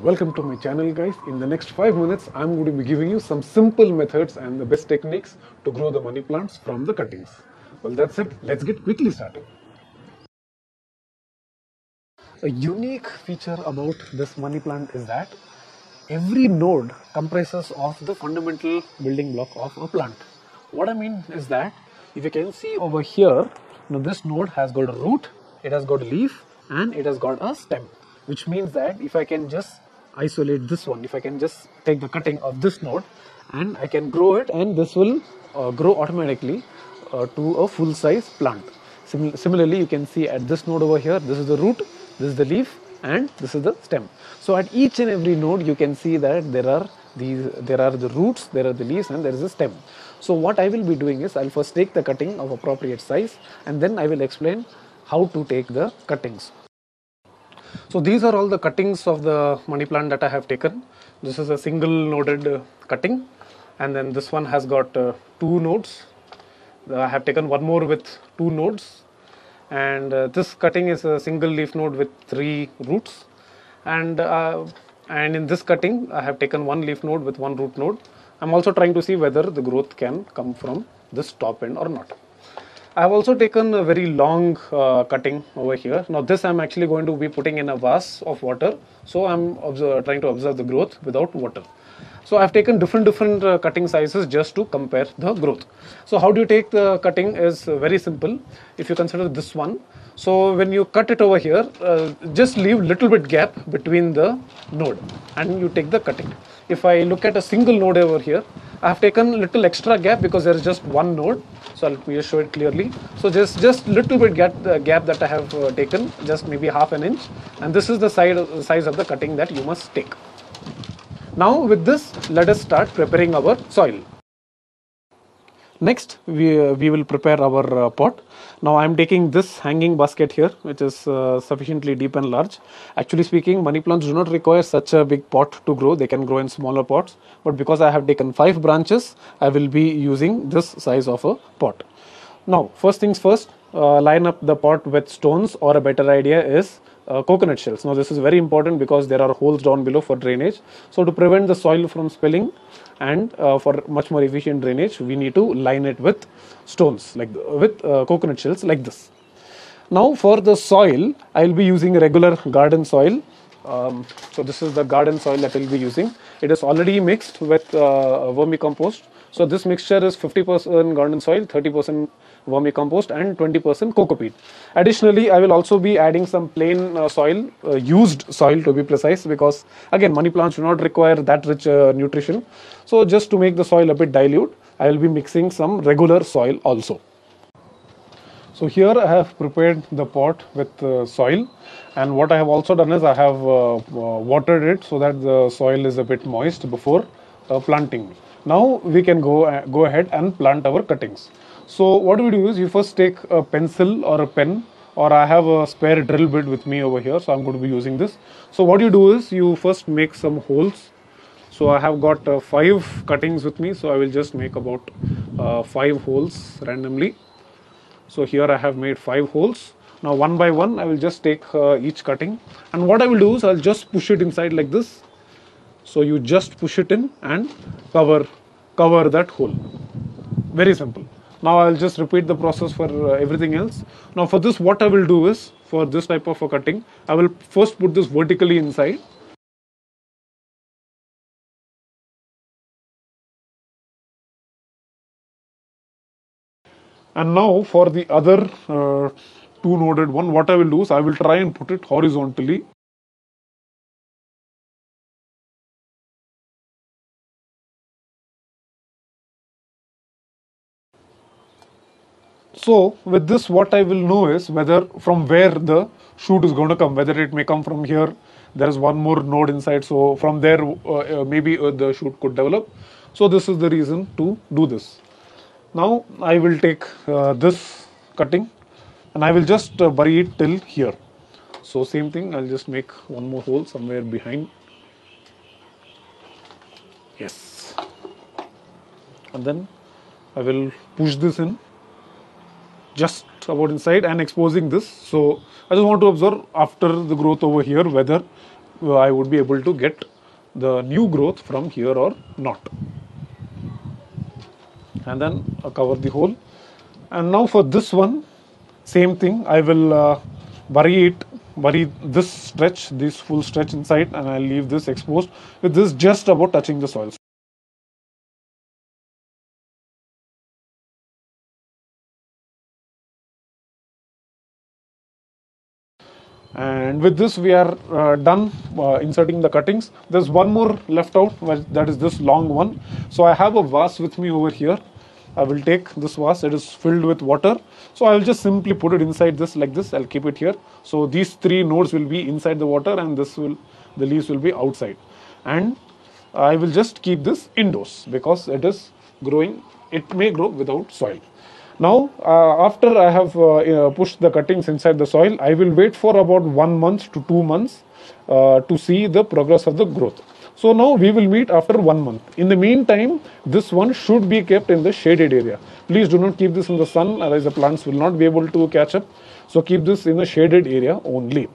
Welcome to my channel, guys. In the next 5 minutes I'm going to be giving you some simple methods and the best techniques to grow the money plants from the cuttings. Well, that's it. Let's get quickly started. A unique feature about this money plant is that every node comprises of the fundamental building block of a plant. What I mean is that if you can see over here, this node has got a root, it has got a leaf, and it has got a stem, which means that if I can just isolate this one, if I can just take the cutting of this node and I can grow it, and this will grow automatically to a full size plant. Similarly, you can see at this node over here, this is the root, this is the leaf, and this is the stem. So at each and every node you can see that there are the roots, there are the leaves, and there is a stem. So what I will be doing is I'll first take the cutting of appropriate size, and then I will explain how to take the cuttings. So these are all the cuttings of the money plant that I have taken. This is a single noded cutting, and then this one has got two nodes. I have taken one more with two nodes, and this cutting is a single leaf node with three roots, and in this cutting I have taken one leaf node with one root node. I'm also trying to see whether the growth can come from this top end or not. I have also taken a very long cutting over here. Now this I'm actually going to be putting in a vase of water, so I'm trying to observe the growth without water. So I've taken different cutting sizes just to compare the growth. So how do you take the cutting is very simple. If you consider this one, so when you cut it over here, just leave little bit gap between the node and you take the cutting. If I look at a single node over here, I have taken little extra gap because there is just one node. So let me just show it clearly. So just little bit gap that I have taken, just maybe half an inch, and this is the size of the cutting that you must take. Now with this, let us start preparing our soil. Next, we will prepare our pot. Now I am taking this hanging basket here, which is sufficiently deep and large. Actually speaking, money plants do not require such a big pot to grow. They can grow in smaller pots. But because I have taken 5 branches, I will be using this size of a pot. Now, first things first, line up the pot with stones, or a better idea is coconut shells. Now this is very important because there are holes down below for drainage. So to prevent the soil from spilling and for much more efficient drainage, we need to line it with stones, like with coconut shells like this. Now for the soil, I will be using regular garden soil. So this is the garden soil that I will be using. It is already mixed with vermicompost. So this mixture is 50% garden soil, 30% vermicompost, and 20% coco peat. Additionally, I will also be adding some plain soil, used soil to be precise, because again money plants do not require that rich nutrition. So just to make the soil a bit dilute, I will be mixing some regular soil also. So here I have prepared the pot with soil, and what I have also done is I have watered it so that the soil is a bit moist before planting. Now we can go ahead and plant our cuttings. So what we do is you first take a pencil or a pen, or I have a spare drill bit with me over here, so I'm going to be using this. So what you do is you first make some holes. So I have got 5 cuttings with me, so I will just make about 5 holes randomly. So here I have made 5 holes. Now one by one I will just take each cutting, and what I will do is I'll just push it inside like this. So you just push it in and cover that hole. Very simple. Now I'll just repeat the process for everything else. Now for this, what I will do is, for this type of a cutting, I will first put this vertically inside. And now for the other two noded one, what I will do is I will try and put it horizontally. So with this, what I will know is whether from where the shoot is going to come, whether it may come from here. There is one more node inside, so from there maybe the shoot could develop. So this is the reason to do this. Now I will take this cutting and I will just bury it till here. So same thing, I'll just make one more hole somewhere behind. Yes. And then I will push this in just about inside and exposing this. So I just want to observe after the growth over here whether I would be able to get the new growth from here or not. And then cover the hole. And now for this one, same thing. I will bury this stretch, this full stretch inside, and I'll leave this exposed with this just about touching the soil. And with this we are done inserting the cuttings. There's one more left out, that is this long one. So I have a vase with me over here. I will take this vase, it is filled with water. So I will just simply put it inside this like this. I'll keep it here. So these three nodes will be inside the water, and the leaves will be outside. And I will just keep this indoors because it is growing, it may grow without soil. Now, after I have pushed the cuttings inside the soil, I will wait for about 1 month to 2 months to see the progress of the growth. So now we will meet after 1 month. In the meantime, this one should be kept in the shaded area. Please do not keep this in the sun, otherwise the plants will not be able to catch up. So keep this in the shaded area only.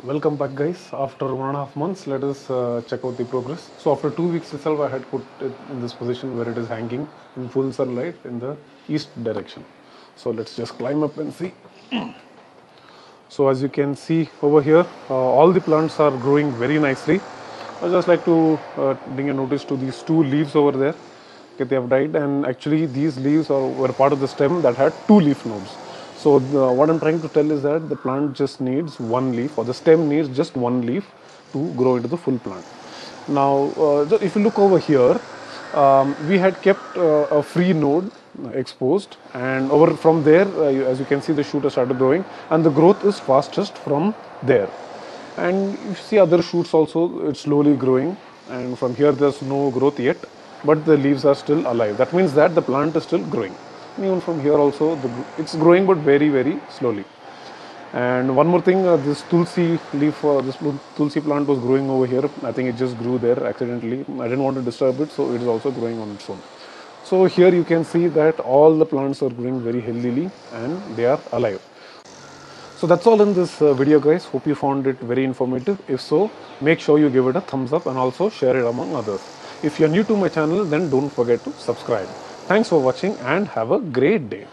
Welcome back, guys. After 1.5 months, let us check out the progress. So after 2 weeks itself, I had put it in this position where it is hanging in full sunlight in the east direction. So let's just climb up and see. So as you can see over here, all the plants are growing very nicely. I just like to bring a notice to these two leaves over there. Okay, they have died, and actually these leaves were part of the stem that had 2 leaf nodes. So what I'm trying to tell is that the plant just needs 1 leaf, or the stem needs just 1 leaf to grow into the full plant. Now, if you look over here, we had kept a free node exposed, and over from there, as you can see, the shoot has started growing, and the growth is fastest from there. And you see other shoots also, it's slowly growing, and from here there's no growth yet, but the leaves are still alive. That means that the plant is still growing. And even from here also, it's growing, but very, very slowly. And one more thing, this tulsi leaf, this tulsi plant was growing over here. I think it just grew there accidentally. I didn't want to disturb it, so it is also growing on its own. So here you can see that all the plants are growing very healthily and they are alive. So that's all in this video, guys. Hope you found it very informative. If so, make sure you give it a thumbs up and also share it among others. If you're new to my channel, then don't forget to subscribe. Thanks for watching and have a great day.